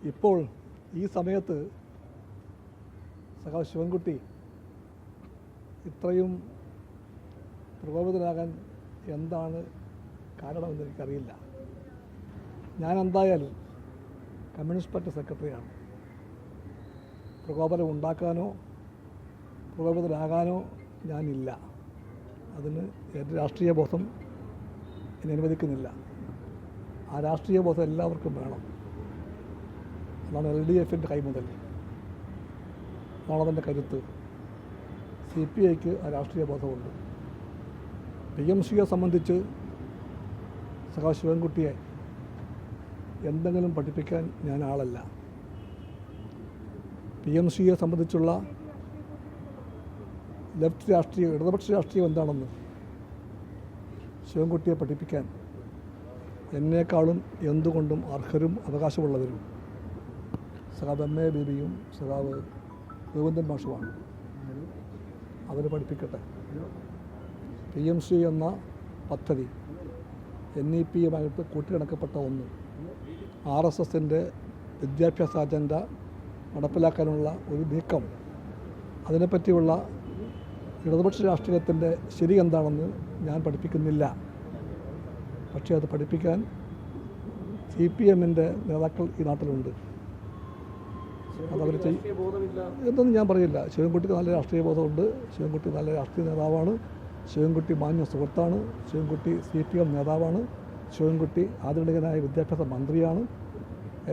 ഇപ്പോൾ ഈ സമയത്ത് സഖാവ് ശിവൻകുട്ടി ഇത്രയും പ്രകോപിതനാകാൻ എന്താണ് കാരണമെന്ന് എനിക്കറിയില്ല. ഞാൻ എന്തായാലും കമ്മ്യൂണിസ്റ്റ് പാർട്ടി സെക്രട്ടറിയാണ്. പ്രകോപനം ഉണ്ടാക്കാനോ പ്രകോപിതനാകാനോ ഞാനില്ല. അതിന് എൻ്റെ രാഷ്ട്രീയ ബോധം എന്നെ അനുവദിക്കുന്നില്ല. ആ രാഷ്ട്രീയ ബോധം എല്ലാവർക്കും വേണം. അതാണ് LDFൻ്റെ കൈമുതൽ, അതാണ് അതിൻ്റെ കരുത്ത്. CPIക്ക് ആ രാഷ്ട്രീയ ബോധമുണ്ട്. PMCയെ സംബന്ധിച്ച് സഖാവ് ശിവൻകുട്ടിയെ എന്തെങ്കിലും പഠിപ്പിക്കാൻ ഞാൻ ആളല്ല. PMCയെ സംബന്ധിച്ചുള്ള ലെഫ്റ്റ് രാഷ്ട്രീയം, ഇടതുപക്ഷ രാഷ്ട്രീയം എന്താണെന്ന് ശിവൻകുട്ടിയെ പഠിപ്പിക്കാൻ എന്നേക്കാളും എന്തുകൊണ്ടും അർഹരും അവകാശമുള്ളവരും സഖാവ് MA ബീബിയും സഖാവ് ഗോവിന്ദൻ മാഷുമാണ്. അവർ പഠിപ്പിക്കട്ടെ. PMC എന്ന പദ്ധതി NEPയുമായിട്ട് കൂട്ടിയിണക്കപ്പെട്ട ഒന്ന്, RSSൻ്റെ വിദ്യാഭ്യാസ അജണ്ട നടപ്പിലാക്കാനുള്ള ഒരു നീക്കം, അതിനെപ്പറ്റിയുള്ള ഇടതുപക്ഷ രാഷ്ട്രീയത്തിൻ്റെ ശരി എന്താണെന്ന് ഞാൻ പഠിപ്പിക്കുന്നില്ല. പക്ഷേ അത് പഠിപ്പിക്കാൻ CPMൻ്റെ നേതാക്കൾ ഈ നാട്ടിലുണ്ട്. അതവർ എന്തൊന്നും ഞാൻ പറയില്ല. ശിവൻകുട്ടിക്ക് നല്ല രാഷ്ട്രീയ ബോധമുണ്ട്. ശിവൻകുട്ടി നല്ല രാഷ്ട്രീയ നേതാവാണ്. ശിവൻകുട്ടി മാന്യ സുഹൃത്താണ്. ശിവൻകുട്ടി CPM നേതാവാണ്. ശിവൻകുട്ടി ആധുനികനായ വിദ്യാഭ്യാസ മന്ത്രിയാണ്.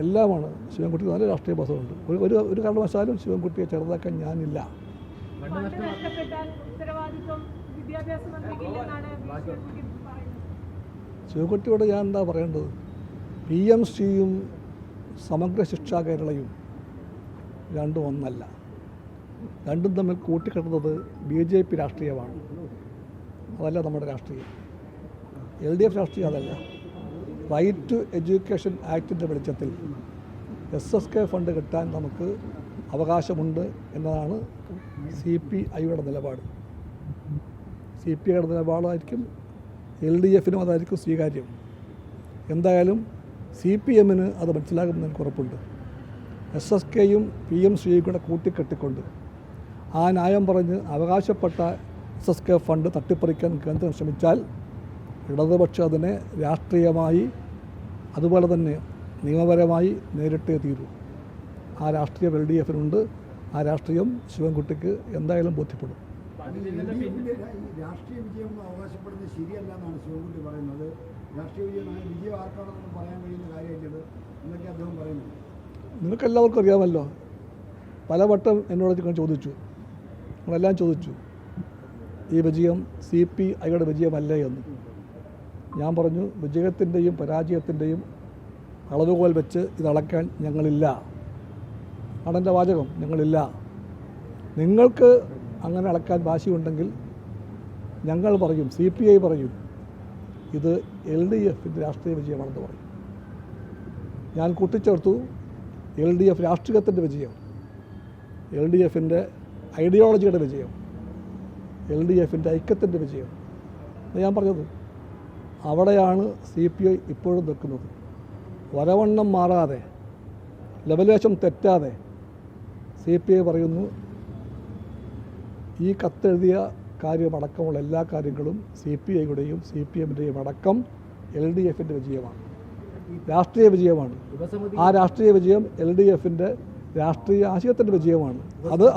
എല്ലാമാണ്. ശിവൻകുട്ടിക്ക് നല്ല രാഷ്ട്രീയ ബോധമുണ്ട്. ഒരു കാരണവശാലും ശിവൻകുട്ടിയെ ചെറുതാക്കാൻ ഞാനില്ല. ശിവൻകുട്ടിയോട് ഞാൻ എന്താ പറയേണ്ടത്? PMCയും സമഗ്ര ശിക്ഷാ കേരളയും രണ്ടും ഒന്നല്ല. രണ്ടും തമ്മിൽ കൂട്ടിക്കെട്ടുന്നത് BJP രാഷ്ട്രീയമാണ്. അതല്ല നമ്മുടെ രാഷ്ട്രീയം. LDF രാഷ്ട്രീയം അതല്ല. റൈറ്റ് ടു എഡ്യൂക്കേഷൻ ആക്ടിൻ്റെ വെളിച്ചത്തിൽ SSK ഫണ്ട് കിട്ടാൻ നമുക്ക് അവകാശമുണ്ട് എന്നതാണ് CPIയുടെ നിലപാട്. CPIയുടെ നിലപാടായിരിക്കും LDFനും അതായിരിക്കും സ്വീകാര്യം. എന്തായാലും CPMന് അത് മനസ്സിലാകുമെന്ന് എനിക്ക് ഉറപ്പുണ്ട്. SSKയും PMCയും കൂടെ കൂട്ടിക്കെട്ടിക്കൊണ്ട് ആ ന്യായം പറഞ്ഞ് അവകാശപ്പെട്ട SSK ഫണ്ട് തട്ടിപ്പറിക്കാൻ കേന്ദ്രം ശ്രമിച്ചാൽ ഇടതുപക്ഷം അതിനെ രാഷ്ട്രീയമായി അതുപോലെ തന്നെ നിയമപരമായി നേരിട്ടേ തീരൂ. ആ രാഷ്ട്രീയം LDFനുണ്ട്. ആ രാഷ്ട്രീയം ശിവൻകുട്ടിക്ക് എന്തായാലും ബോധ്യപ്പെടും. രാഷ്ട്രീയ വിജയം അവകാശപ്പെടുന്നത് ശരിയല്ല എന്നാണ് ശിവൻകുട്ടി പറയുന്നത്. രാഷ്ട്രീയ വിജയം ആർക്കാണെന്ന് പറയാൻ കഴിയുന്ന കാര്യമായിട്ടത് എന്നൊക്കെ അദ്ദേഹം പറയുന്നത്. നിങ്ങൾക്കെല്ലാവർക്കും അറിയാമല്ലോ. പലവട്ടം എന്നോട് ചോദിച്ചു, നമ്മളെല്ലാം ചോദിച്ചു, ഈ വിജയം CPIയുടെ വിജയമല്ലേ എന്ന്. ഞാൻ പറഞ്ഞു, വിജയത്തിൻ്റെയും പരാജയത്തിൻ്റെയും അളവുകോൽ വെച്ച് ഇതളക്കാൻ ഞങ്ങളില്ല. അതെൻ്റെ വാചകം, ഞങ്ങളില്ല. നിങ്ങൾക്ക് അങ്ങനെ അളക്കാൻ വാശിയുണ്ടെങ്കിൽ ഞങ്ങൾ പറയും, CPI പറയും, ഇത് LDFൻ്റെ രാഷ്ട്രീയ വിജയമാണെന്ന് പറയും. ഞാൻ കൂട്ടിച്ചേർത്തു, LDF രാഷ്ട്രീയത്തിൻ്റെ വിജയം, LDFൻ്റെ ഐഡിയോളജിയുടെ വിജയം, LDFൻ്റെ ഐക്യത്തിൻ്റെ വിജയം എന്ന് ഞാൻ പറഞ്ഞത്. അവിടെയാണ് CPI ഇപ്പോഴും നിൽക്കുന്നത്. വരവണ്ണം മാറാതെ, ലവലേശം തെറ്റാതെ CPI പറയുന്നു, ഈ കത്തെഴുതിയ കാര്യമടക്കമുള്ള എല്ലാ കാര്യങ്ങളും CPIയുടെയും CPMൻ്റെയും അടക്കം LDFൻ്റെ വിജയമാണ്, രാഷ്ട്രീയ വിജയമാണ്. ആ രാഷ്ട്രീയ വിജയം LDFൻ്റെ രാഷ്ട്രീയ ആശയത്തിൻ്റെ വിജയമാണ്.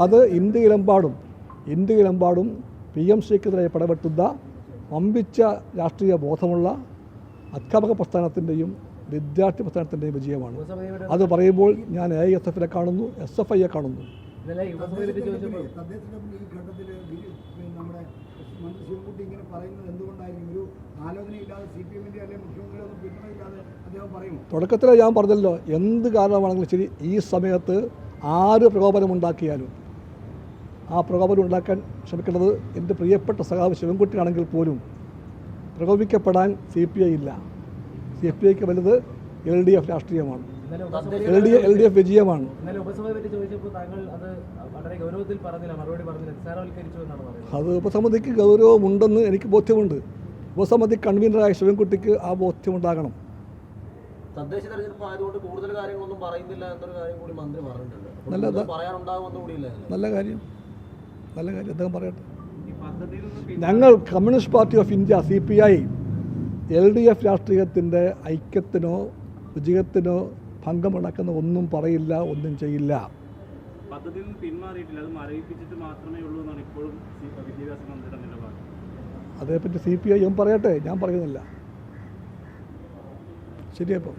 അത് ഇന്ത്യയിലെമ്പാടും PMCക്കെതിരെ പടവെട്ടുന്ന വമ്പിച്ച രാഷ്ട്രീയ ബോധമുള്ള അധ്യാപക പ്രസ്ഥാനത്തിൻ്റെയും വിദ്യാർത്ഥി പ്രസ്ഥാനത്തിൻ്റെയും വിജയമാണ്. അത് പറയുമ്പോൾ ഞാൻ AISFനെ കാണുന്നു, SFIയെ കാണുന്നു. തുടക്കത്തിൽ ഞാൻ പറഞ്ഞല്ലോ, എന്ത് കാരണമാണെങ്കിലും ശരി, ഈ സമയത്ത് ആര് പ്രകോപനമുണ്ടാക്കിയാലും ആ പ്രകോപനം ഉണ്ടാക്കാൻ ശ്രമിക്കുന്നത് എൻ്റെ പ്രിയപ്പെട്ട സഖാവ് ശിവൻകുട്ടിയാണെങ്കിൽ പോലും പ്രകോപിക്കപ്പെടാൻ CPI ഇല്ല. CPIക്ക് വലുത് LDF രാഷ്ട്രീയമാണ്, LDF വിജയമാണ്. അത് ഉപസമിതിക്ക് ഗൗരവമുണ്ടെന്ന് എനിക്ക് ബോധ്യമുണ്ട്. ഉപസമിതി കൺവീനറായ ശിവൻകുട്ടിക്ക് ആ ബോധ്യമുണ്ടാകണം. തദ്ദേശ തെരഞ്ഞെടുപ്പ് ആയതുകൊണ്ട് കൂടുതൽ കാര്യങ്ങളൊന്നും പറയുന്നില്ല എന്നൊരു കാര്യം കൂടി മന്ത്രി പറഞ്ഞിട്ടുണ്ട്. പറയാനുണ്ടാകുമെന്ന് കൂടിയില്ല. നല്ല കാര്യം അദ്ദേഹം പറയട്ടെ. ഞങ്ങൾ communist party of India CPI LDF രാഷ്ട്രീയത്തിൻ്റെ ഐക്യത്തിനോ വിജയത്തിനോ ഭംഗമുണ്ടാക്കുന്ന ഒന്നും പറയില്ല, ഒന്നും ചെയ്യില്ല. പദ്ധതിയിൽ നിന്ന് പിന്മാറിയിട്ടില്ല, അത് മരവിപ്പിച്ചിട്ട് മാത്രമേ ഉള്ളൂ എന്നാണ് ഇപ്പോഴും വിദ്യാഭ്യാസ മന്ത്രിയുടെ നിലപാട്. അതേപ്പറ്റി CPI പറയട്ടെ, ഞാൻ പറയുന്നില്ല. ശരിയപ്പോൾ